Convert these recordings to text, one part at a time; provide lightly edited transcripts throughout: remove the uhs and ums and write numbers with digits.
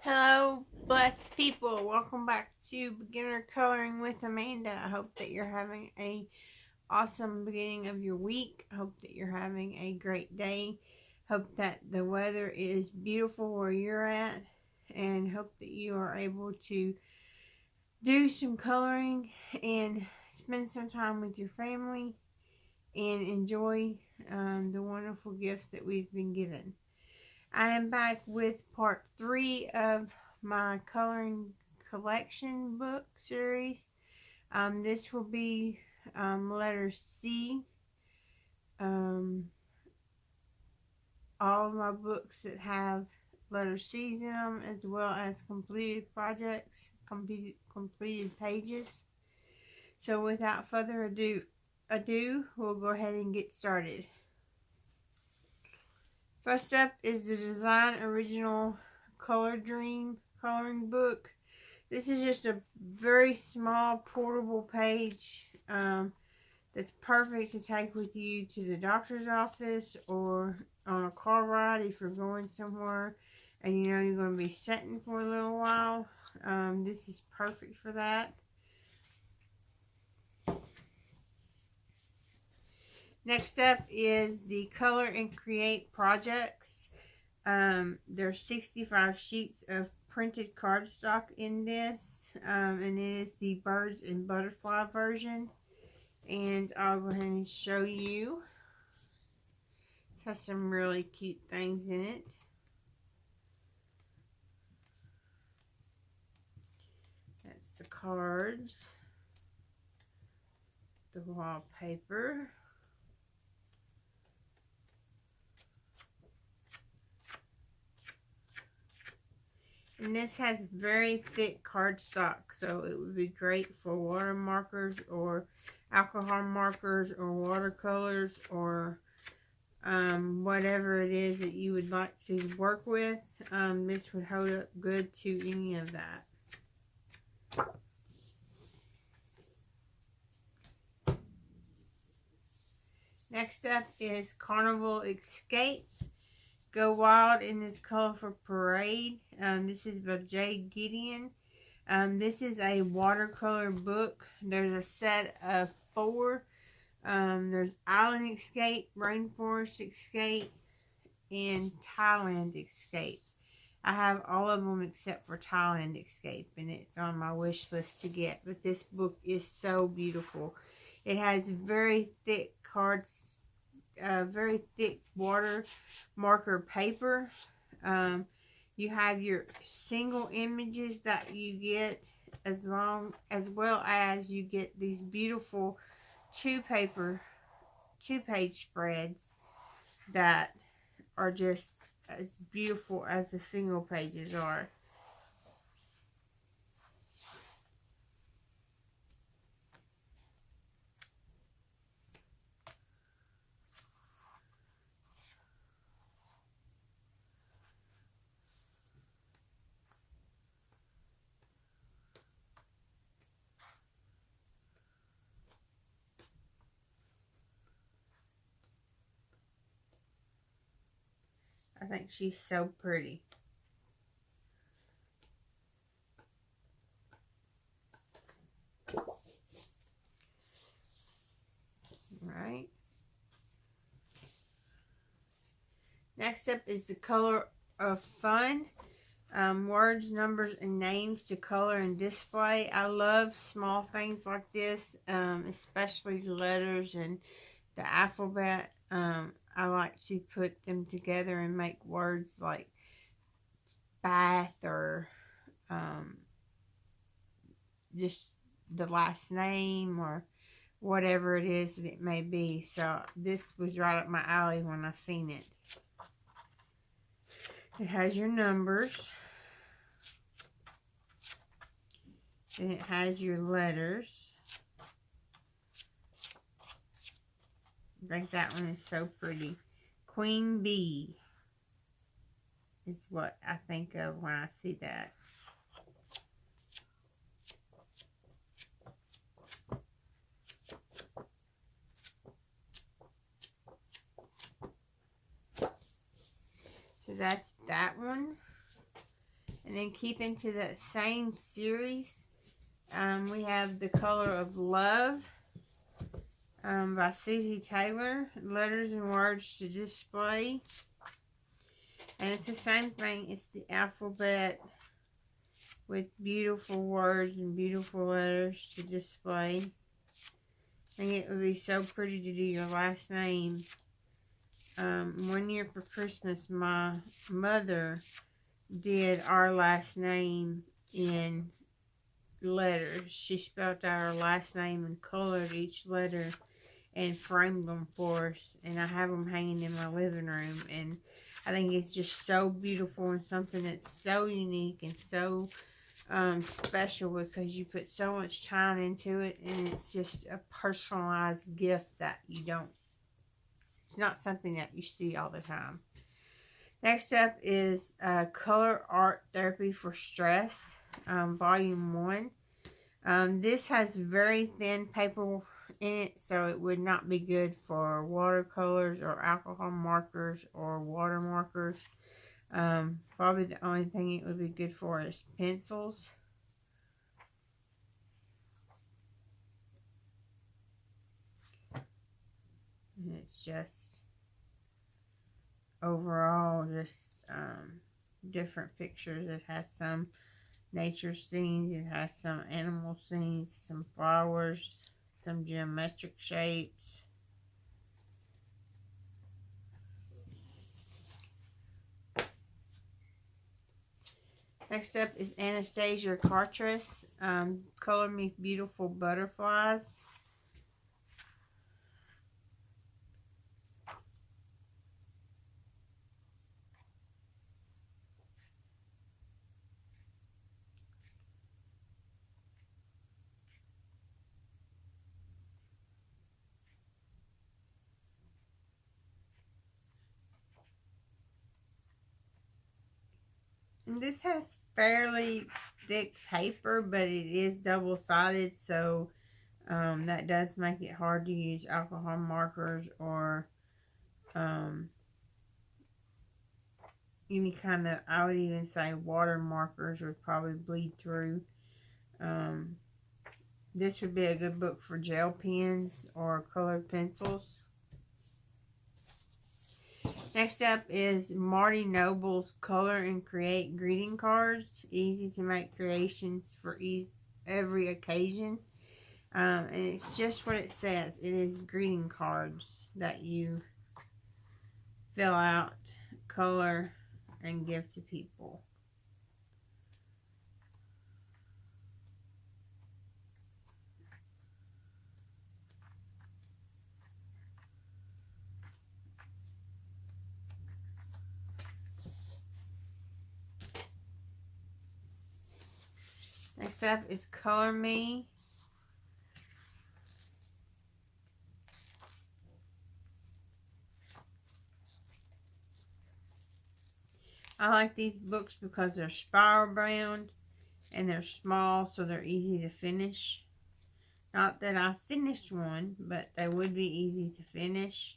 Hello, blessed people. Welcome back to Beginner Coloring with Amanda. I hope that you're having a awesome beginning of your week. I hope that you're having a great day. Hope that the weather is beautiful where you're at, and hope that you are able to do some coloring and spend some time with your family and enjoy the wonderful gifts that we've been given. I am back with part 3 of my coloring collection book series. This will be letter C. All of my books that have letter C's in them, as well as completed projects, completed pages. So without further ado, we'll go ahead and get started. First up is the Design Original Color Dream coloring book. This is just a very small portable page that's perfect to take with you to the doctor's office or on a car ride if you're going somewhere and you know you're going to be sitting for a little while. This is perfect for that. Next up is the Color and Create projects. There's 65 sheets of printed cardstock in this, and it is the birds and butterfly version. And I'll go ahead and show you. It has some really cute things in it. That's the cards, the wallpaper. And this has very thick cardstock, so it would be great for water markers or alcohol markers or watercolors or whatever it is that you would like to work with. This would hold up good to any of that. Next up is Carnival Escape. Go Wild in this colorful parade. This is by J. Gideon. This is a watercolor book. There's a set of 4. There's Island Escape, Rainforest Escape, and Thailand Escape. I have all of them except for Thailand Escape, and it's on my wish list to get. But this book is so beautiful. It has very thick cards, very thick water marker paper. You have your single images that you get, as well as you get these beautiful 2-page spreads that are just as beautiful as the single pages are. I think she's so pretty. Right. Next up is the Color of Fun. Words, numbers, and names to color and display. I love small things like this, especially the letters and the alphabet. I like to put them together and make words like bath or just the last name or whatever it is that it may be. So this was right up my alley when I seen it. It has your numbers. And it has your letters. I think that one is so pretty. Queen Bee is what I think of when I see that. So that's that one. And then keeping to that same series, we have The Color of Love by Susie Taylor. Letters and words to display. And it's the same thing. It's the alphabet with beautiful words and beautiful letters to display. I think it would be so pretty to do your last name. One year for Christmas, my mother did our last name in letters. She spelled out our last name and colored each letter and framed them for us. And I have them hanging in my living room. And I think it's just so beautiful and something that's so unique and so special, because you put so much time into it, and it's just a personalized gift that it's not something that you see all the time. Next up is Color Art Therapy for Stress, Volume 1. This has very thin paper in it, so it would not be good for watercolors or alcohol markers or water markers. Probably the only thing it would be good for is pencils. And it's just overall just different pictures. It has some nature scenes, it has some animal scenes, some flowers, some geometric shapes. Next up is Anastasia Cartress, Color Me Beautiful Butterflies. And this has fairly thick paper, but it is double-sided, so that does make it hard to use alcohol markers or any kind of, I would even say water markers would probably bleed through. This would be a good book for gel pens or colored pencils. Next up is Marty Noble's Color and Create Greeting Cards. Easy to make creations for every occasion. And it's just what it says. It is greeting cards that you fill out, color, and give to people. Next up is Color Me. I like these books because they're spiral bound and they're small, so they're easy to finish. Not that I finished one, but they would be easy to finish.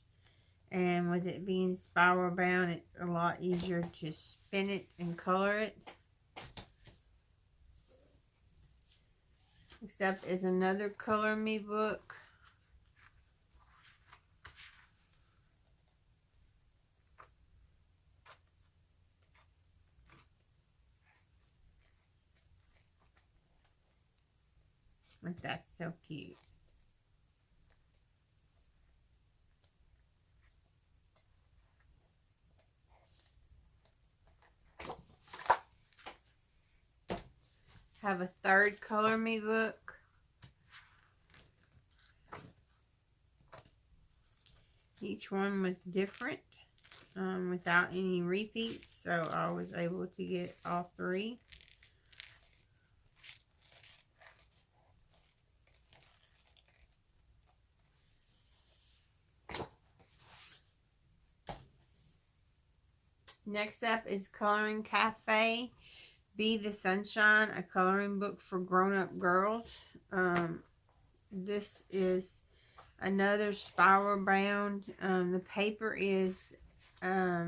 And with it being spiral bound, it's a lot easier to spin it and color it. Next up is another Color Me book. Like, that's so cute. Have a third Color Me book. Each one was different, without any repeats, so I was able to get all three. Next up is Coloring Cafe, Be the Sunshine, a coloring book for grown-up girls. This is another spiral bound. The paper is a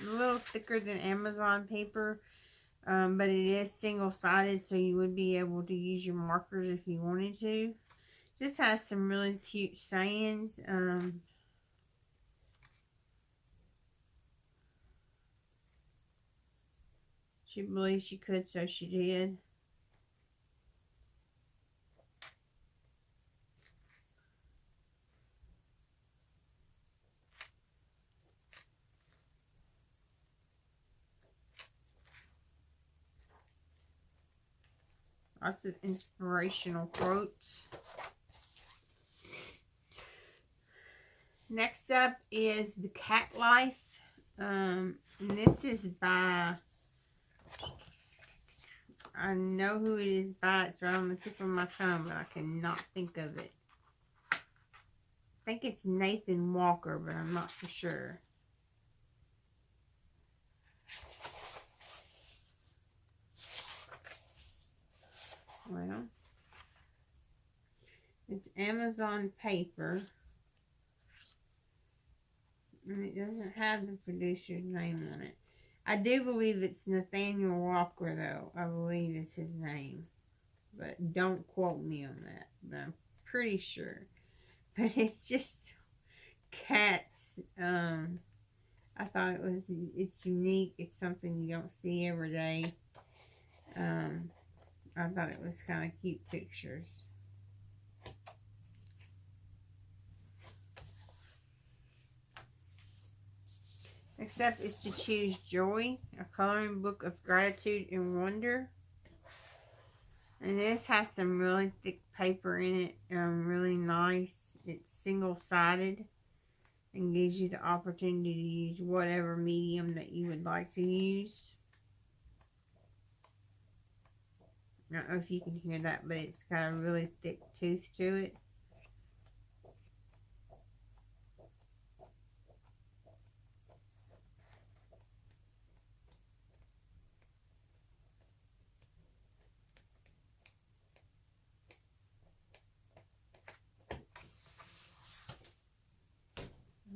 little thicker than Amazon paper. but it is single-sided, so you would be able to use your markers if you wanted to. Just has some really cute sayings. She believed she could, so she did. Lots of inspirational quotes. Next up is The Cat Life. And this is by, I know who it is by. It's right on the tip of my tongue, but I cannot think of it. I think it's Nathan Walker, but I'm not for sure. Well, it's Amazon paper. And it doesn't have the producer's name on it. I do believe it's Nathaniel Walker, though. I believe it's his name. But don't quote me on that. But I'm pretty sure. But it's just cats. I thought it's unique. It's something you don't see every day. I thought it was kind of cute pictures. Next up is To Choose Joy, a coloring book of gratitude and wonder. And this has some really thick paper in it, really nice. It's single-sided and gives you the opportunity to use whatever medium that you would like to use. I don't know if you can hear that, but it's got a really thick tooth to it.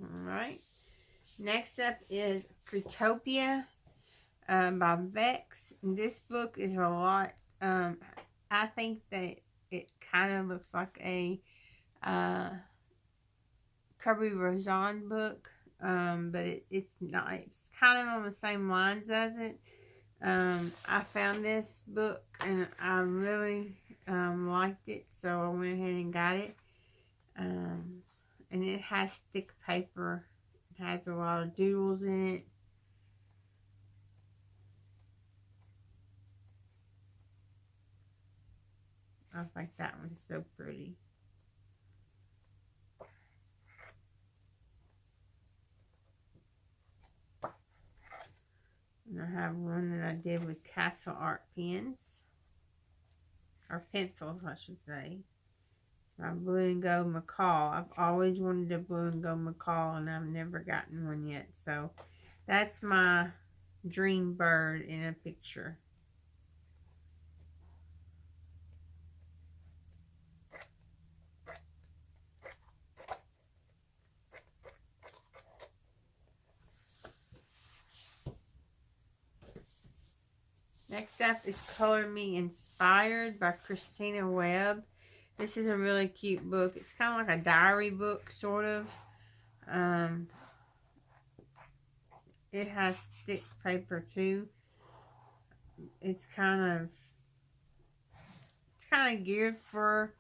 Alright. Next up is Creatopia by Vex. This book is a lot, I think that it kind of looks like a Kirby Rozon book, but it's not. It's kind of on the same lines as it. I found this book and I really liked it, so I went ahead and got it. And it has thick paper. It has a lot of doodles in it. I think that one's so pretty. And I have one that I did with Castle Art pens. Or pencils, I should say. My Blue and Gold macaw. I've always wanted a Blue and Gold macaw, and I've never gotten one yet. So that's my dream bird in a picture. Next up is Color Me Inspired by Christina Webb. This is a really cute book. It's kind of like a diary book, sort of. It has thick paper too. It's kind of geared for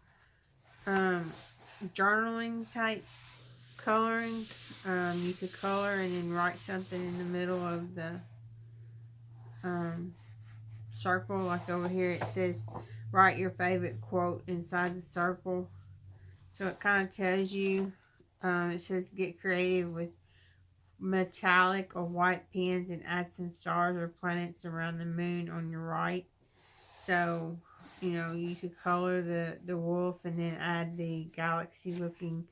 journaling type coloring. You could color and then write something in the middle of the circle. Like over here it says write your favorite quote inside the circle. So it kind of tells you, it says get creative with metallic or white pens and add some stars or planets around the moon on your right. So, you know, you could color the wolf and then add the galaxy looking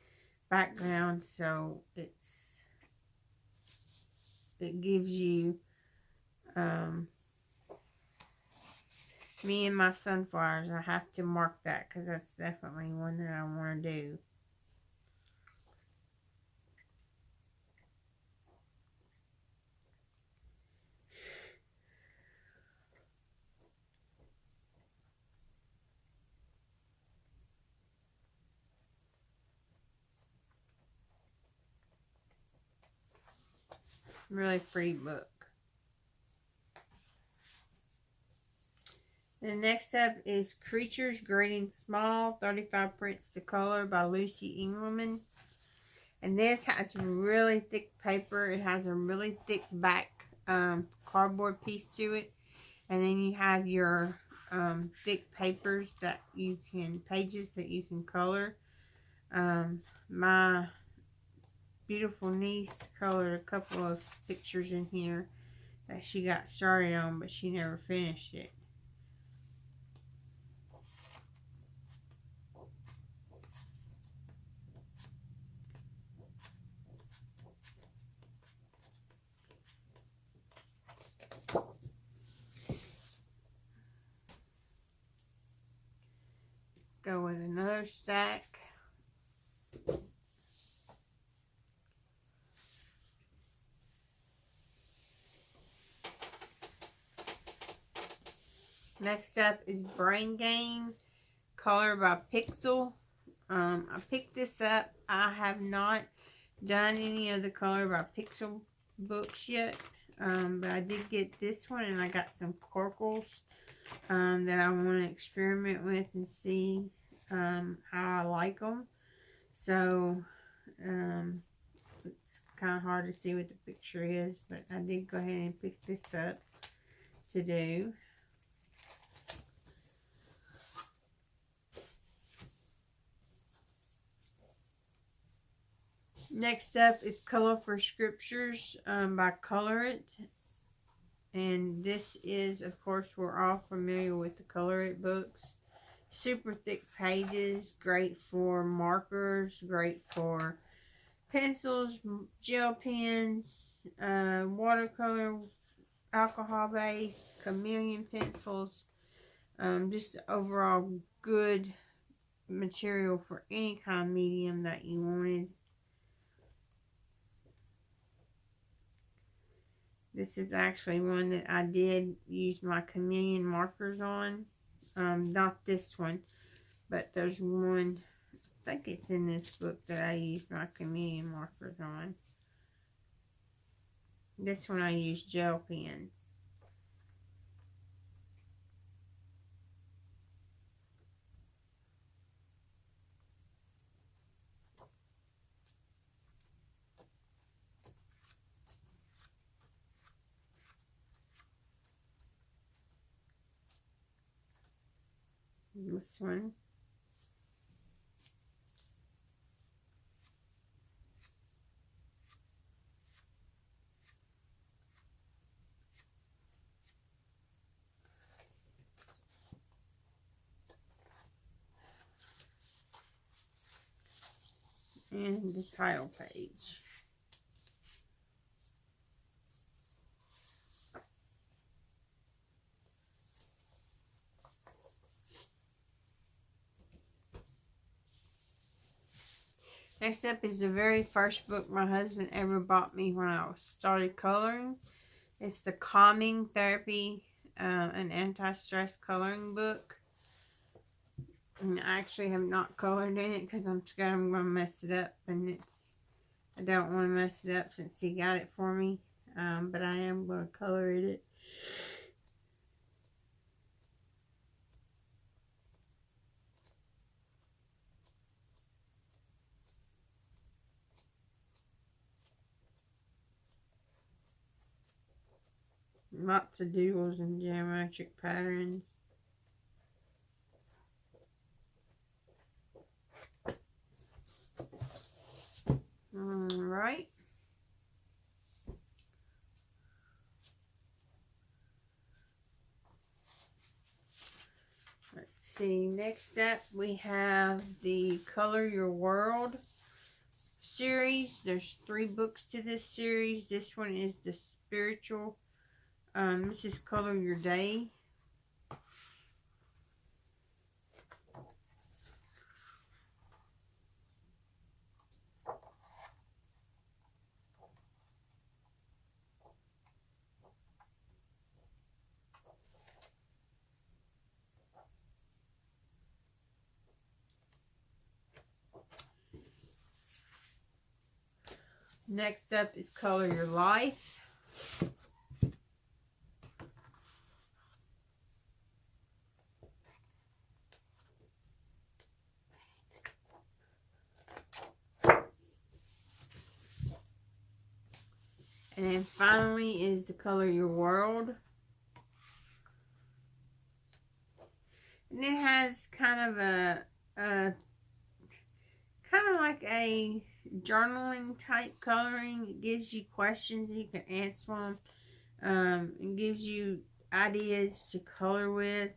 background. So it gives you me and my sunflowers. I have to mark that because that's definitely one that I want to do. Really pretty book. The next up is Creatures Grading Small, 35 prints to color by Lucy Engelman. And this has really thick paper. It has a really thick back cardboard piece to it. And then you have your thick papers that you can, pages that you can color. My beautiful niece colored a couple of pictures in here that she got started on, but she never finished it. Go with another stack. Next up is Brain Game, color by Pixel. I picked this up. I have not done any of the color by Pixel books yet, but I did get this one, and I got some Corkles that I want to experiment with and see how I like them. So it's kind of hard to see what the picture is, but I did go ahead and pick this up to do. Next up is Color for Scriptures by Color It. And this is, of course, we're all familiar with the Color It books. Super thick pages, great for markers, great for pencils, gel pens, watercolor, alcohol base, chameleon pencils. Just overall good material for any kind of medium that you wanted. This is actually one that I did use my chameleon markers on. Not this one, but there's one, I think it's in this book, that I used my chameleon markers on. This one I used gel pens. This one. And the title page. Next up is the very first book my husband ever bought me when I started coloring. It's the Calming Therapy, an anti-stress coloring book. And I actually have not colored in it because I'm scared I'm going to mess it up. And I don't want to mess it up since he got it for me. But I am going to color it. Lots of doodles and geometric patterns. Alright. Let's see. Next up we have the Color Your World series. There's 3 books to this series. This one is the spiritual. This is Color Your Day. Next up is Color Your Life. And then finally is the Color Your World. And it has kind of a kind of like a journaling type coloring. It gives you questions, you can answer them. It gives you ideas to color with.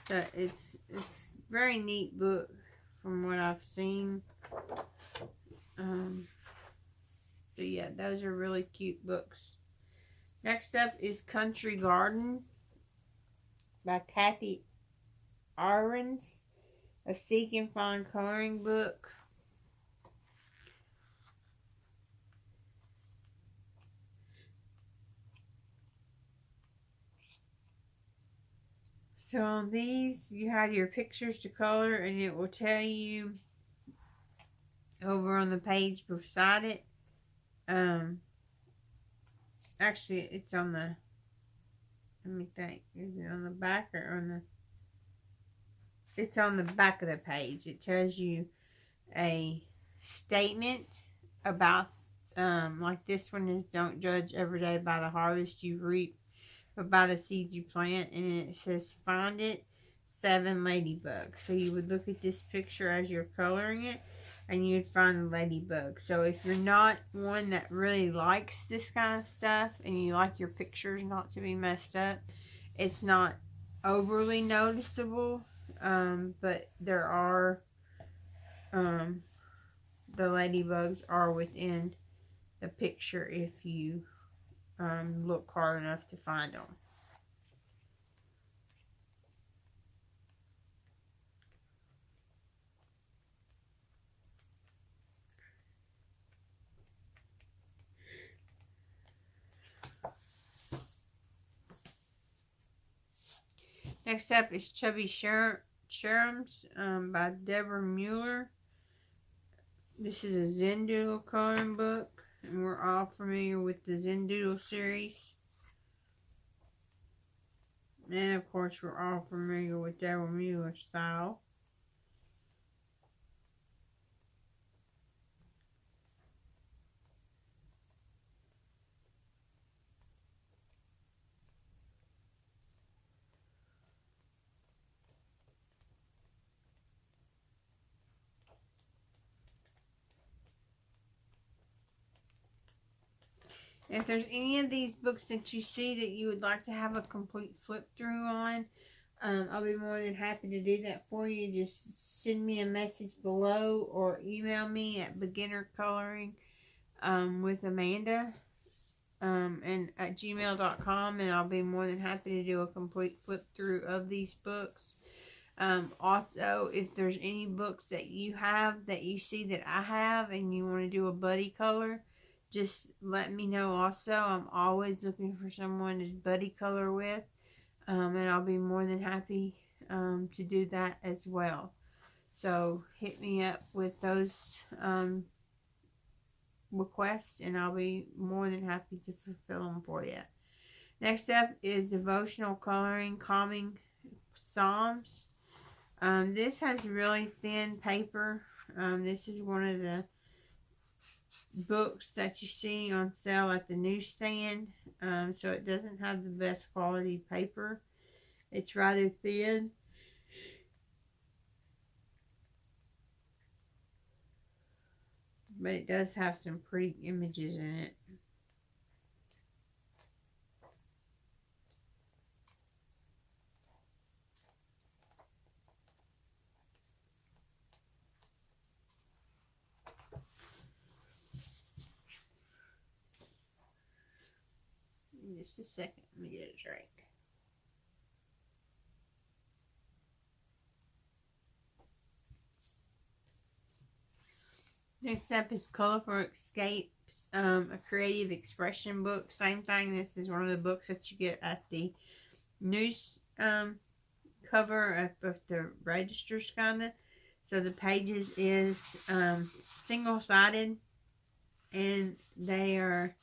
So it's very neat book from what I've seen. But yeah, those are really cute books. Next up is Country Garden by Kathy Ahrens, a Seek and Find coloring book. So on these, you have your pictures to color, and it will tell you over on the page beside it. Actually, it's on the, let me think, is it on the back or on the, it's on the back of the page. It tells you a statement about, like this one is, don't judge every day by the harvest you reap, but by the seeds you plant. And it says, find it 7 ladybugs. So you would look at this picture as you're coloring it, and you'd find the ladybug. So if you're not one that really likes this kind of stuff, and you like your pictures not to be messed up, it's not overly noticeable. But there are, the ladybugs are within the picture if you look hard enough to find them. Next up is Chubby Sherms by Deborah Mueller. This is a Zen Doodle coloring book, and we're all familiar with the Zen Doodle series. And of course, we're all familiar with Deborah Mueller's style. If there's any of these books that you see that you would like to have a complete flip through on, I'll be more than happy to do that for you. Just send me a message below or email me at beginnercoloringwithamanda and at gmail.com, and I'll be more than happy to do a complete flip through of these books. Also, if there's any books that you have that you see that I have and you want to do a buddy color, just let me know also. I'm always looking for someone to buddy color with, and I'll be more than happy to do that as well. So hit me up with those requests, and I'll be more than happy to fulfill them for you. Next up is Devotional Coloring Calming Psalms. This has really thin paper. This is one of the books that you see on sale at the newsstand. So it doesn't have the best quality paper. It's rather thin. But it does have some pretty images in it. Just a second, let me get a drink. Next up is Colorful Escapes, a creative expression book. Same thing, this is one of the books that you get at the news cover of the registers, kind of. So the pages is single-sided. and they are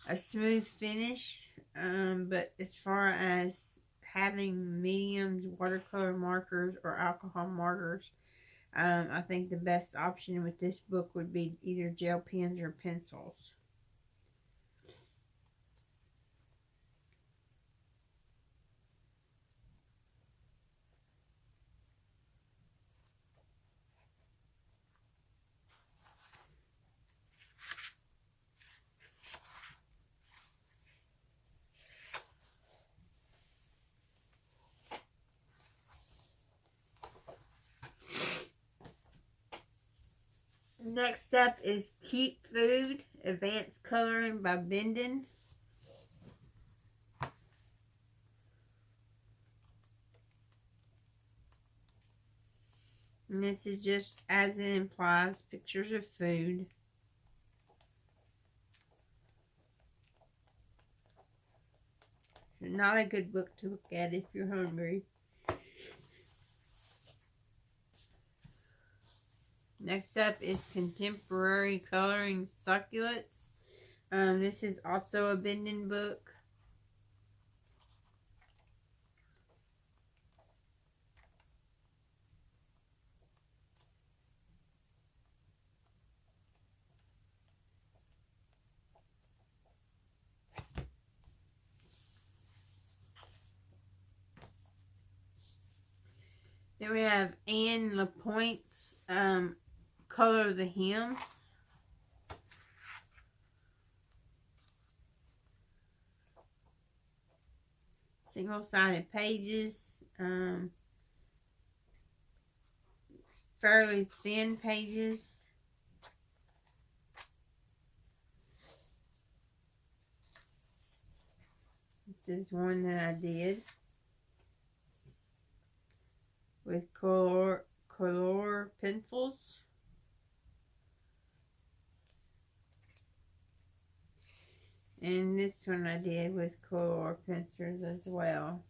a smooth finish. But as far as having mediums, watercolor markers, or alcohol markers, I think the best option with this book would be either gel pens or pencils. Next up is Cute Food, Advanced Coloring by Benson. And this is just, as it implies, pictures of food. Not a good book to look at if you're hungry. Next up is Contemporary Coloring Succulents. This is also a Benson book. Then we have Anne Lapointe's Color the Hymns. Single-sided pages. Fairly thin pages. This is one that I did with color pencils. And this one I did with color pencils as well.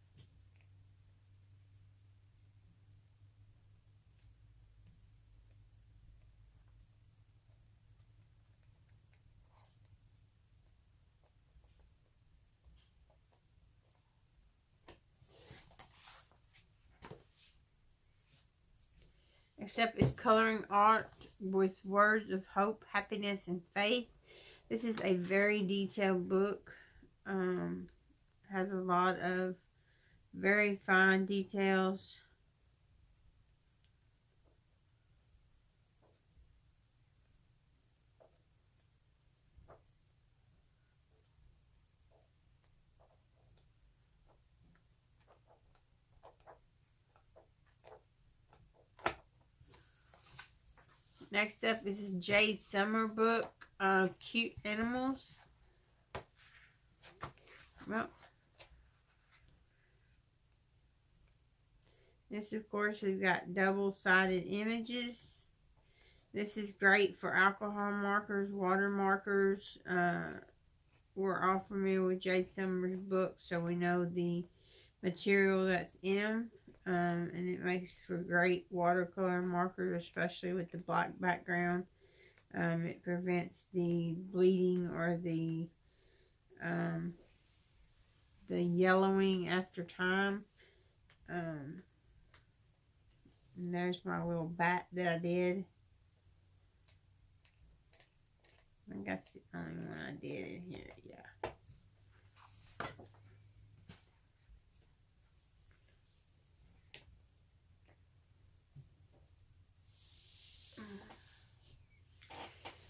Except it's coloring art with words of hope, happiness, and faith. This is a very detailed book. Has a lot of very fine details. Next up is this Jade Summer book, Cute Animals. Well, this, of course, has got double-sided images. This is great for alcohol markers, water markers. We're all familiar with Jade Summer's books, so we know the material that's in them. And it makes for great watercolor markers, especially with the black background. It prevents the bleeding or the yellowing after time. And there's my little bat that I did. I think that's the only one I did in here, yeah.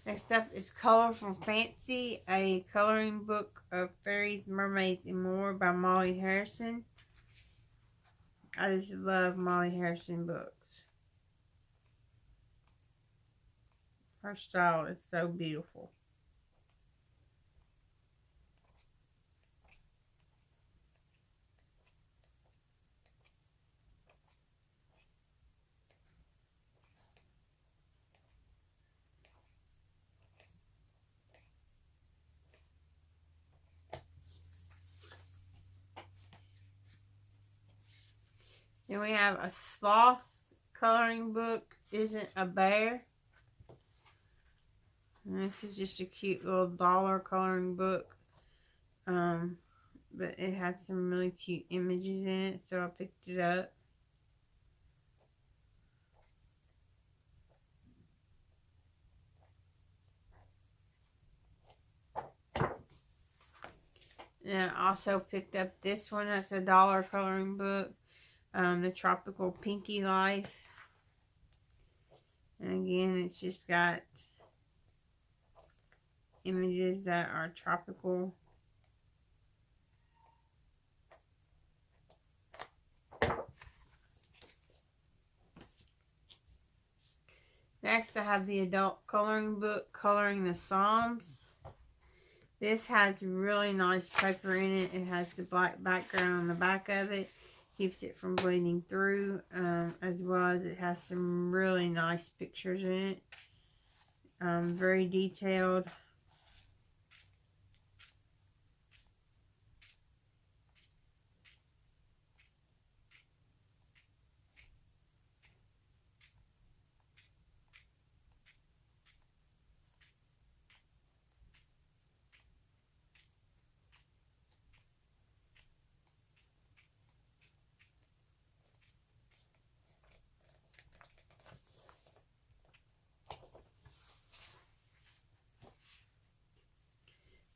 Next up is Colorful Fancy, a coloring book of fairies, mermaids, and more by Molly Harrison. I just love Molly Harrison books. Her style is so beautiful. Then we have a sloth coloring book, Isn't a Bear. And this is just a cute little dollar coloring book. But it had some really cute images in it, so I picked it up. And I also picked up this one. That's a dollar coloring book. The Tropical Pinky Life. And again, it's just got images that are tropical. Next, I have the adult coloring book, Coloring the Psalms. This has really nice paper in it. It has the black background on the back of it. Keeps it from bleeding through. As well as it has some really nice pictures in it. Very detailed.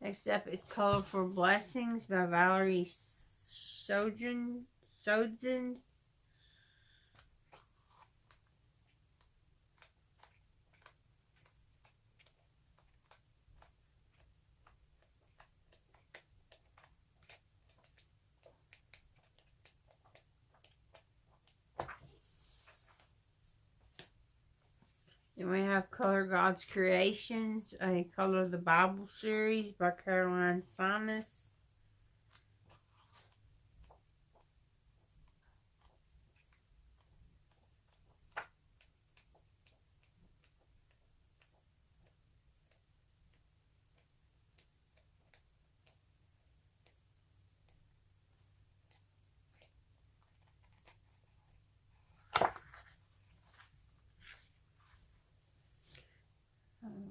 Next up is Colorful Blessings by Valerie Sodin. Then we have Color God's Creations, a Color the Bible series by Caroline Simas.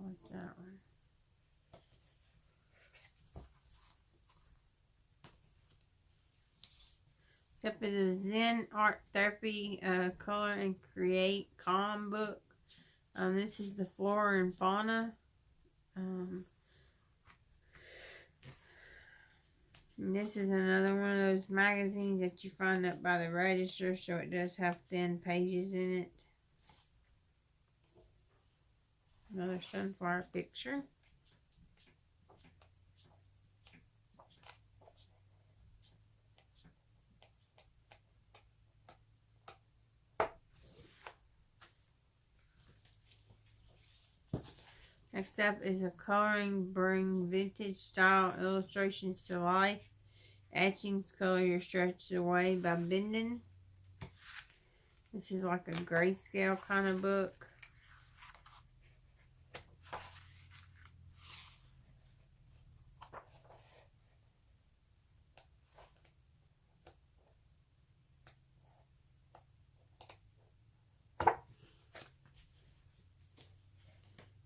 What's that one? Except it's a Zen Art Therapy Color and Create Calm book. This is the Flora and Fauna. And this is another one of those magazines that you find up by the register, so it does have thin pages in it. Another sunflower picture. Next up is a Coloring Bring Vintage Style Illustrations to Life. Etchings Color Your Stretch Away by Benson. This is like a grayscale kind of book.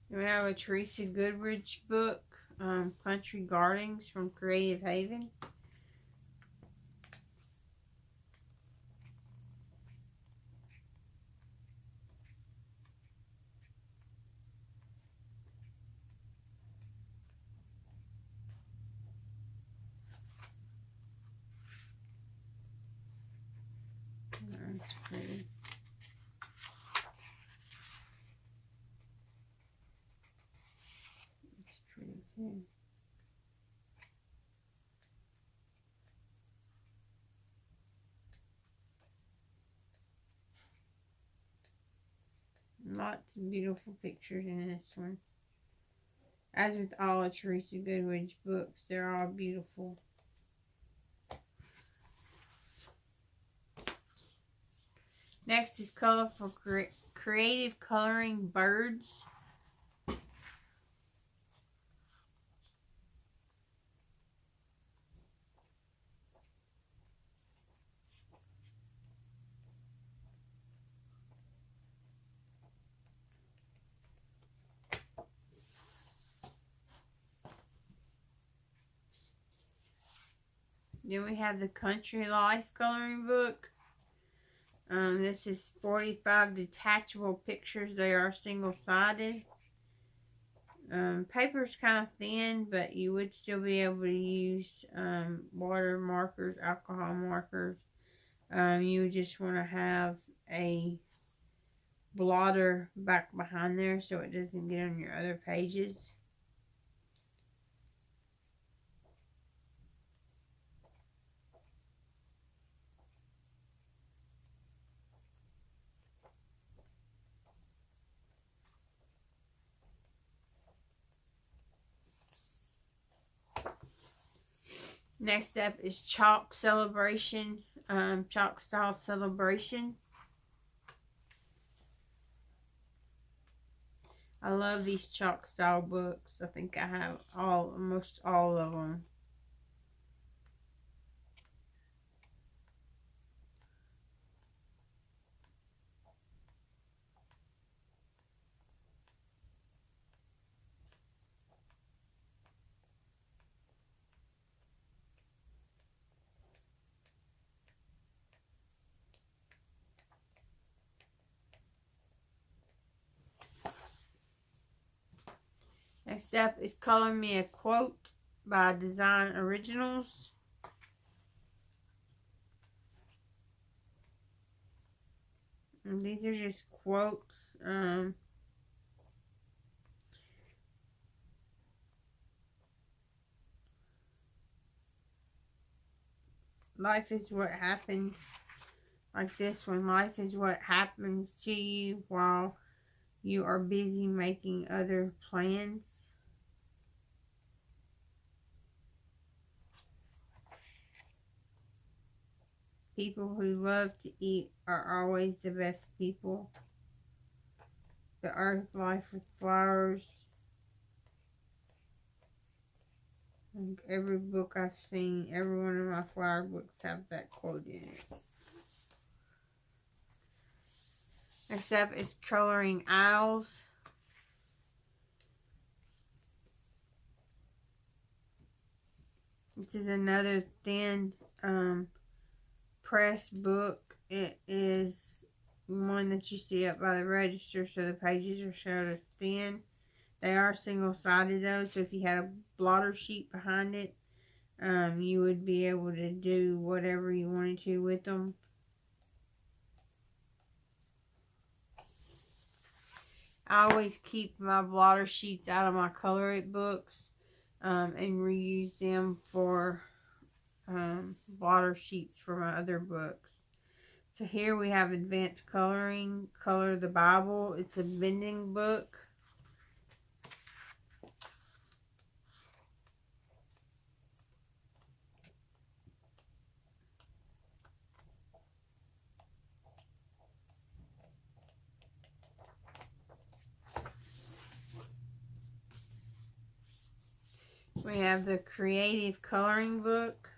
We have a Teresa Goodrich book, Country Gardens from Creative Haven. That's pretty. It's pretty too. Lots of beautiful pictures in this one. As with all of Teresa Goodrich books, they're all beautiful. Next is Colorful Creative Coloring Birds. Then we have the Country Life coloring book. This is 45 detachable pictures. They are single-sided. Paper's kind of thin, but you would still be able to use water markers, alcohol markers. You would just want to have a blotter back behind there so it doesn't get on your other pages. Next up is Chalk Celebration, Chalk Style Celebration. I love these chalk style books. I think I have almost all of them. Next up is Color Me a Quote by Design Originals. And these are just quotes. Life is what happens, like this one. Life is what happens to you while you are busy making other plans. People who love to eat are always the best people. The earth, life with flowers. Like every book I've seen, every one of my flower books have that quote in it. Next up is Coloring Aisles. This is another thin press book. It is one that you see up by the register, so the pages are sort of thin. They are single-sided though, so if you had a blotter sheet behind it, you would be able to do whatever you wanted to with them. I always keep my blotter sheets out of my Color It books and reuse them for blotter sheets for my other books. So here we have Advanced Coloring, Color the Bible. It's a bending book. We have the Creative Coloring book.